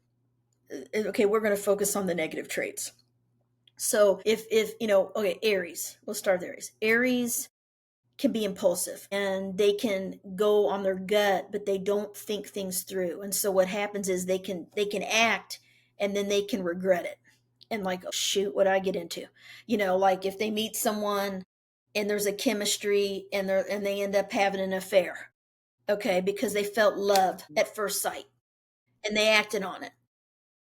okay, we're going to focus on the negative traits. So if okay, Aries, we'll start with Aries. Aries can be impulsive and they can go on their gut, but they don't think things through. And so what happens is they can act, and then they can regret it. And like, oh, shoot, what I get into? Like if they meet someone and there's a chemistry, and they end up having an affair, okay, because they felt love at first sight and they acted on it.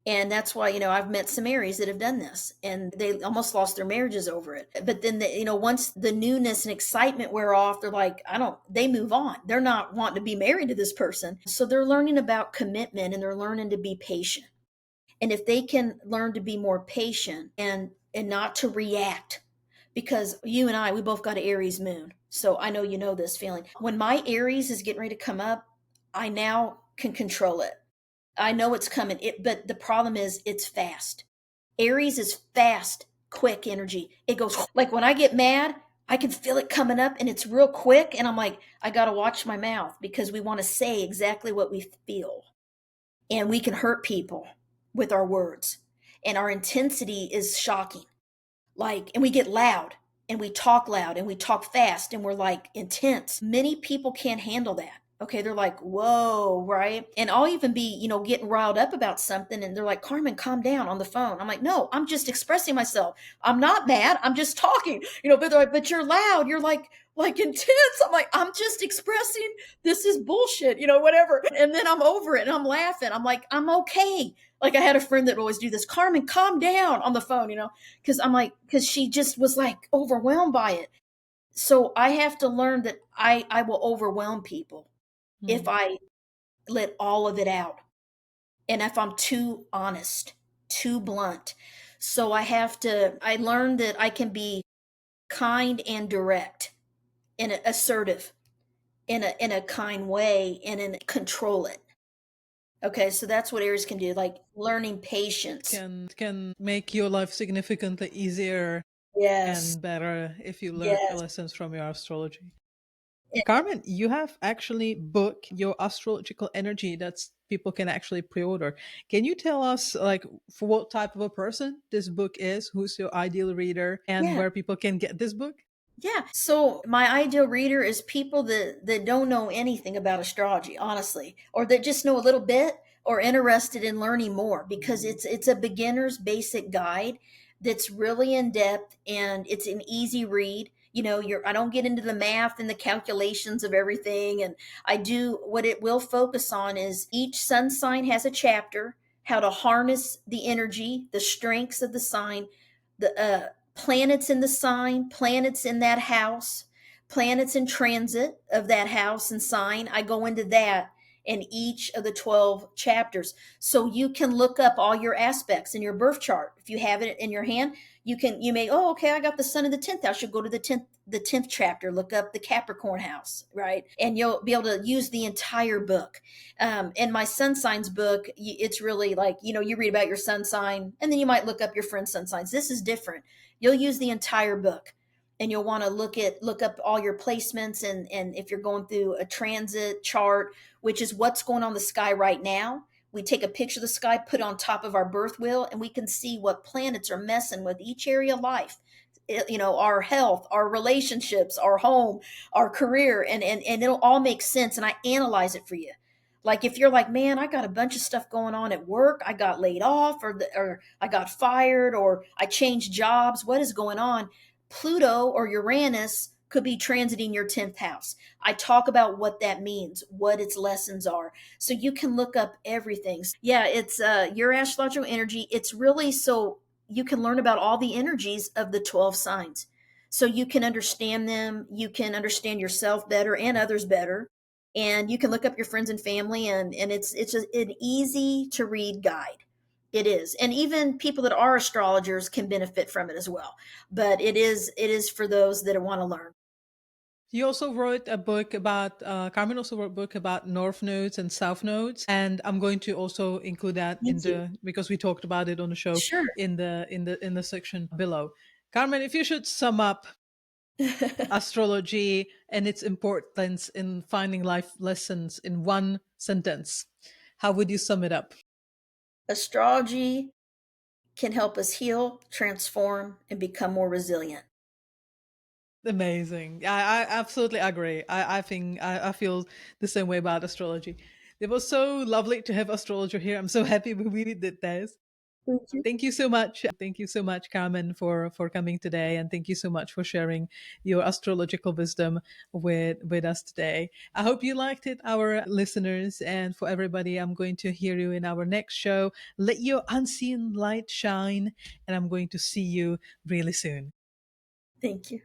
And that's why, I've met some Aries that have done this, and they almost lost their marriages over it. But then, once the newness and excitement wear off, they're like, they move on. They're not wanting to be married to this person. So they're learning about commitment, and they're learning to be patient. And if they can learn to be more patient and not to react, because you and we both got an Aries moon. So I know you know this feeling. When my Aries is getting ready to come up, I now can control it. I know it's coming. But the problem is it's fast. Aries is fast, quick energy. It goes like when I get mad, I can feel it coming up and it's real quick. And I'm like, I got to watch my mouth, because we want to say exactly what we feel. And we can hurt people with our words. And our intensity is shocking. Like, and we get loud. and we talk loud and we talk fast and we're like intense. Many people can't handle that. Okay, they're like, whoa, right? And I'll even be, getting riled up about something and they're like, Carmen, calm down on the phone. I'm like, no, I'm just expressing myself. I'm not mad. I'm just talking, but they're like, but you're loud. You're like intense. I'm like, I'm just expressing this is bullshit, whatever. And then I'm over it and I'm laughing. I'm like, I'm okay. Like I had a friend that would always do this, Carmen, calm down on the phone, because she just was like overwhelmed by it. So I have to learn that I will overwhelm people if Hmm. I let all of it out and if I'm too honest, too blunt. So I learned that I can be kind and direct and assertive in a kind way and control it. Okay, so that's what Aries can do, like learning patience. Can make your life significantly easier Yes, and better if you learn the yes. lessons from your astrology. It- Carmen, you have actually booked your astrological energy that's people can actually pre-order. Can you tell us like for what type of a person this book is, who's your ideal reader, and yeah. where people can get this book? Yeah. So my ideal reader is people that don't know anything about astrology, honestly, or that just know a little bit or interested in learning more because it's a beginner's basic guide that's really in depth and it's an easy read. I don't get into the math and the calculations of everything, and I do what it will focus on is each sun sign has a chapter, how to harness the energy, the strengths of the sign, the planets in the sign, planets in that house, planets in transit of that house and sign. I go into that in each of the 12 chapters. So you can look up all your aspects in your birth chart. If you have it in your hand, you may, oh, okay, I got the sun in the 10th house. You'll go to the 10th chapter, look up the Capricorn house, right? And you'll be able to use the entire book. In my sun signs book, it's really like, you read about your sun sign and then you might look up your friend's sun signs. This is different. You'll use the entire book and you'll want to look up all your placements and if you're going through a transit chart, which is what's going on in the sky right now. We take a picture of the sky, put it on top of our birth wheel, and we can see what planets are messing with each area of life. Our health, our relationships, our home, our career, and it'll all make sense. And I analyze it for you. Like if you're like, man, I got a bunch of stuff going on at work. I got laid off, or I got fired, or I changed jobs. What is going on? Pluto or Uranus could be transiting your 10th house. I talk about what that means, what its lessons are. So you can look up everything. Yeah, it's your astrological energy. It's really so you can learn about all the energies of the 12 signs. So you can understand them, you can understand yourself better and others better. And you can look up your friends and family and it's an easy to read guide. It is. And even people that are astrologers can benefit from it as well. But it is for those that want to learn. You also wrote a book about Carmen also wrote a book about north nodes and south nodes, and I'm going to also include that in Thank you. the because we talked about it on the show Sure. in the section below. Carmen, if you should sum up astrology and its importance in finding life lessons in one sentence, how would you sum it up? Astrology can help us heal, transform, and become more resilient. Amazing. I absolutely agree. I think I feel the same way about astrology. It was so lovely to have astrologer here. I'm so happy we did this. Thank you. Thank you so much. Thank you so much, Carmen, for coming today, and thank you so much for sharing your astrological wisdom with us today. I hope you liked it, our listeners, and for everybody, I'm going to hear you in our next show. Let your unseen light shine, and I'm going to see you really soon. Thank you.